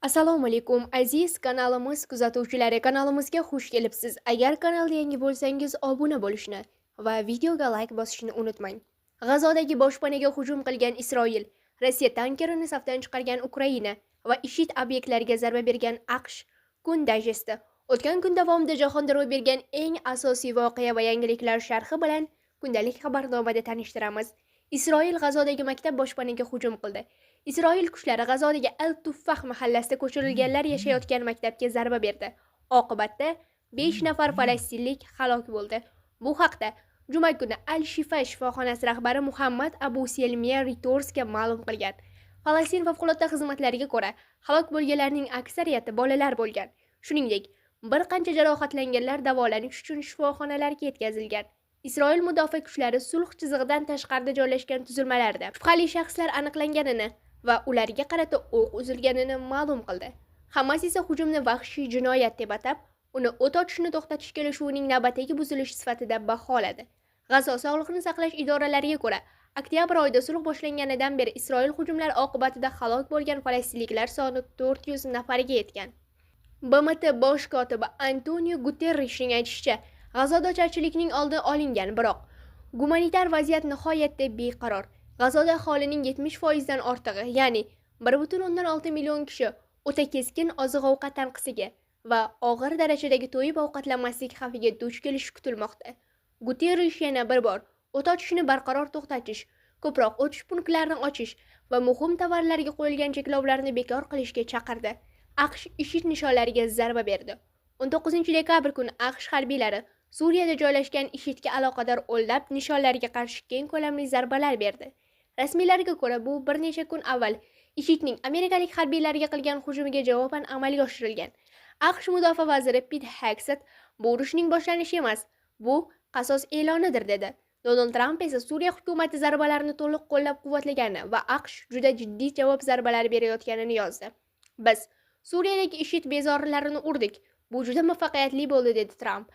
Assalomu alaykum aziz kanalimiz kuzatuvchilari, kanalimizga xush kelibsiz. Agar kanalga yangi bo'lsangiz obuna bo'lishni va videoga like bosishni unutmang. G'azodagi boshpanaga hujum qilgan Isroil, Rossiya tankerini safdan chiqargan Ukraina va IShID obyektlariga zarba bergan AQSh. Kun dayjesti. O'tgan kun davomida jahonda ro'y bergan eng asosiy voqea va yangiliklar sharhi bilan kundalik xabarnomada tanishtiramiz. Isroil G'azodagi maktab boshpanaga hujum qildi. Isroil kuchlari G'azodagi Al-Tuffah mahallasida ko'chirilganlar yashayotgan maktabga zarba berdi. Oqibatda 5 nafar falastinlik halok bo'ldi. Bu haqda juma kuni Al-Shifa shifoxonasi rahbari Muhammad Abu Selmiya Reutersga ma'lum qilgan. Falastin favqulodda xizmatlariga ko'ra, halok bo'lganlarning aksariyati bolalar bo'lgan. Shuningdek, bir qancha jarohatlanganlar davolanish uchun shifoxonalarga yetkazilgan. Isroil mudofaa kuchlari sulh chizig'idan tashqarida joylashgan tuzilmalarda shubhali shaxslar aniqlanganini va ularga qarata o'q uzilganini ma'lum qildi. Hamas esa hujumni vahshiy jinoyat deb atab, uni o't ochishni to'xtatish kelishuvining navbatdagi buzilish sifatida baholadi. G'azo sog'liqni saqlash idoralariga ko'ra, oktyabr oyida sulh boshlanganidan beri Isroil hujumlari oqibatida halok bo'lgan falastinliklar soni 400 nafarga yetgan. BMT bosh kotibi Antonio Guterreshning aytishicha, G'azoda ocharchilikning oldi olingan, biroq gumanitar vaziyat nihoyatda beqaror. G'azoda aholining 70% dan ortig'i, ya'ni 1,6 million kishi o'ta keskin oziq-ovqat tanqisiga va og'ir darajadagi to'yib ovqatlanmaslik xavfiga duch kelishi kutilmoqda. Guterrish yana bir bor o't ochishni barqaror to'xtatish, ko'proq o'tish punktlarini ochish va muhim tovarlarga qo'yilgan cheklovlarni bekor qilishga chaqirdi. AQSh IShID nishonlariga zarba berdi. 19-dekabr kuni AQSh harbiylari Suriyada joylashgan IShIDga aloqador o'nlab nishonlarga qarshi keng ko'lamli zarbalar berdi. Rasmiylarga ko'ra, bu bir necha kun avval IShIDning amerikalik harbiylariga qilgan hujumiga javoban amalga oshirilgan. AQSh mudofaa vaziri Pete Hegseth bu urushning boshlanishi emas, bu qasos e'lonidir dedi. Donald Trump esa Suriya hukumati zarbalarni to'liq qo'llab-quvvatlagani va AQSh juda jiddiy javob zarbalari berayotganini yozdi. Biz Suriyadagi IShID bezorilarini urdik. Bu juda muvaffaqiyatli bo'ldi, dedi Trump.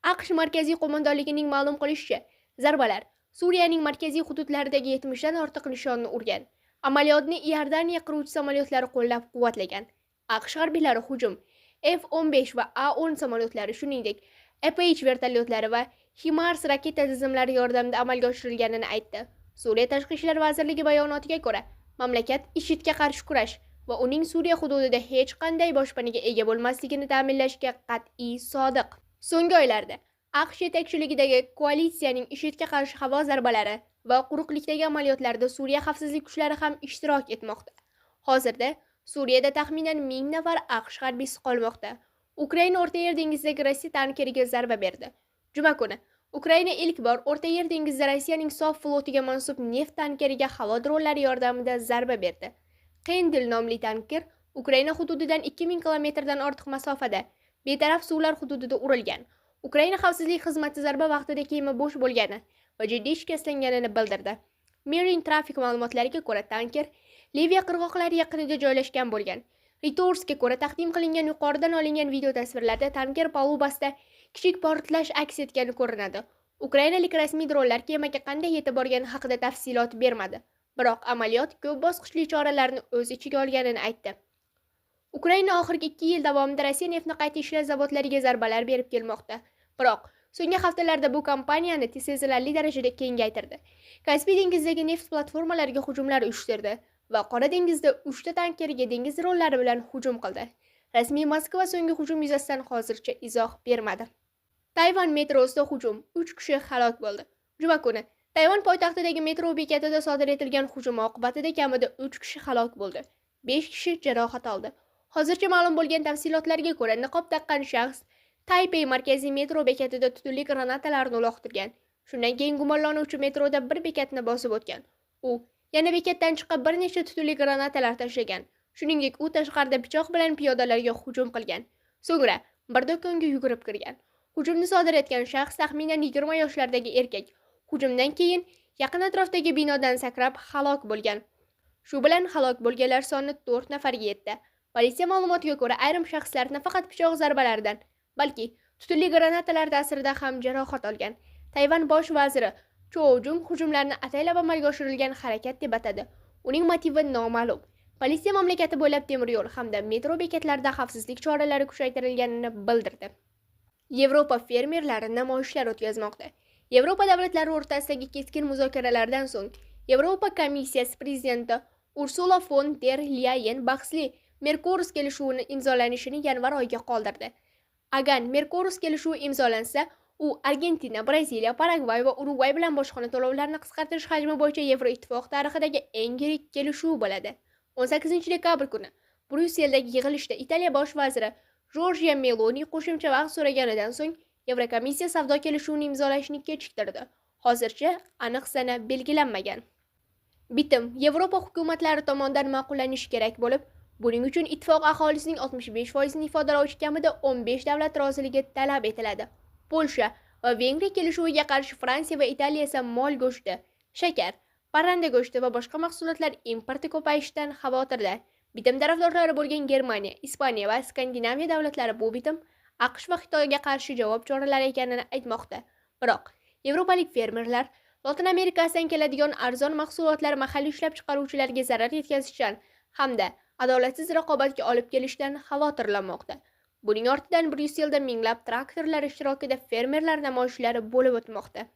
AQSh markaziy qo'mondonligining ma'lum qilishicha, zarbalar Suriyaning markaziy hududlaridagi 70 dan ortiq nishonni urgan. Amaliyotni Iordaniya qiruvchi samolyotlari qo'llab-quvvatlagan. AQSh harbiylari hujum F-15 va A-10 samolyotlari, shuningdek, Apache vertolyotlari va HIMARS raketa tizimlari yordamida amalga oshirilganini aytdi. Suriya Tashqi ishlar vazirligi bayonotiga ko'ra, mamlakat IShIDga qarshi kurash va uning Suriya hududida hech qanday boshpanaga ega bo'lmasligini ta'minlashga qat'iy sodiq. So'nggi oylarda AQSh yetakchiligidagi koalitsiyaning IShIDga qarshi havo zarbalari va quruqlikdagi amaliyotlarda Suriya xavfsizlik kuchlari ham ishtirok etmoqda. Hozirda Suriyada taxminan 1000 nafar AQSh harbiysi qolmoqda. Ukraina O'rta Yer dengizidagi Rossiya tankeriga zarba berdi. Juma kuni Ukraina ilk bor O'rta Yer dengizida Rossiyaning sof flotiga mansub neft tankeriga havo dronlari yordamida zarba berdi. Qendil nomli tanker Ukraina hududidan 2000 kilometrdan ortiq masofada betaraf suvlar hududida urilgan. Ukraina xavfsizlik xizmati zarba vaqtida kema bo'sh bo'lgani va jiddiy shikastlanganini bildirdi. Marine Traffic ma'lumotlariga ko'ra, tanker Liviya qirg'oqlari yaqinida joylashgan bo'lgan. Reutersga ko'ra, taqdim qilingan yuqoridan olingan video tasvirlarda tanker palubasida kichik portlash aks etgani ko'rinadi. Ukrainalik rasmiy dronlar kemaga qanday yetib borgani haqida tafsilot bermadi, biroq amaliyot ko'p bosqichli choralarni o'z ichiga olganini aytdi. Ukraina oxirgi 2 yil davomida Rossiya neftni qayta ishlash zavodlariga zarbalar berib kelmoqda. Biroq so'nggi haftalarda bu kompaniyani sezilarli darajada kengaytirdi. Kaspiy dengizidagi neft platformalariga hujumlar uyushtirdi va Qora dengizda 3 ta tankeriga dengiz dronlari bilan hujum qildi. Rasmiy Moskva so'nggi hujum yuzasidan hozircha izoh bermadi. Tayvan metrosida hujum, 3 kishi halok bo'ldi. Juma kuni Tayvan poytaxtidagi metro bekatida sodir etilgan hujum oqibatida kamida 3 kishi halok bo'ldi. 5 kishi jarohat oldi. Hozircha ma'lum bo'lgan tafsilotlarga ko'ra, niqob taqqan shaxs Taipei markaziy metro bekatida tutunli granatalarni uloqtirgan. Shundan keyin gumonlanuvchi metroda bir bekatni bosib o'tgan. U yana bekatdan chiqib bir nechta tutunli granatalar tashlagan. Shuningdek, u tashqarida pichoq bilan piyodalarga hujum qilgan. So'ngra bir do'konga yugurib kirgan. Hujumni sodir etgan shaxs taxminan 20 yoshlardagi erkak. Hujumdan keyin yaqin atrofdagi binodan sakrab halok bo'lgan. Shu bilan halok bo'lganlar soni 4 nafarga yetdi. Politsiya ma'lumotiga ko'ra, ayrim shaxslar nafaqat pichoq zarbalaridan, balki tutunli granatalar ta'sirida ham jarohat olgan. Tayvan bosh vaziri Chou Jung hujumlarni ataylab amalga oshirilgan harakat deb atadi. Uning motivi noma'lum. Politsiya mamlakati bo'ylab temir yo'l hamda metro bekatlarida xavfsizlik choralari kuchaytirilganini bildirdi. Yevropa fermerlari namoyishlar o'tkazmoqda. Yevropa davlatlari o'rtasidagi keskin muzokaralardan so'ng Yevropa komissiyasi prezidenti Ursula von der Leyen bahsli Mercosur kelishuvini imzolanishini yanvar oyiga qoldirdi. Agar Mercosur kelishuvi imzolansa, u Argentina, Braziliya, Paragvay va Urugvay bilan bojxona to'lovlarini qisqartirish hajmi bo'yicha Yevroittifoq tarixidagi eng yirik kelishuv bo'ladi. 18-dekabr kuni Bryusseldagi yig'ilishda Italiya bosh vaziri Giorgia Meloni qo'shimcha vaqt so'raganidan so'ng Yevrokomissiya savdo kelishuvini imzolashni kechiktirdi. Hozircha aniq sana belgilanmagan. Bitim Yevropa hukumatlari tomonidan ma'qullanishi kerak bo'lib, buning uchun ittifoq aholisining 65% ifodalovchi kamida 15 davlat roziligi talab etiladi. Polsha va Vengriya kelishuviga qarshi Fransiya va Italiya esa mol go'shti, shakar, parranda go'shti va boshqa mahsulotlar importi ko'payishidan xavotirda. Bitim tarafdorlari bo'lgan Germaniya, Ispaniya va Skandinaviya davlatlari bu bitim AQSh va Xitoyga qarshi javob choralari ekanini aytmoqda. Biroq yevropalik fermerlar Lotin Amerikasidan keladigan arzon mahsulotlar mahalliy ishlab chiqaruvchilarga zarar yetkazishdan hamda adolatsiz raqobatga olib kelishdan xavotirlanmoqda. Buning ortidan Bryusselda minglab traktorlar ishtirokida fermerlar namoyishlari bo'lib o'tmoqda.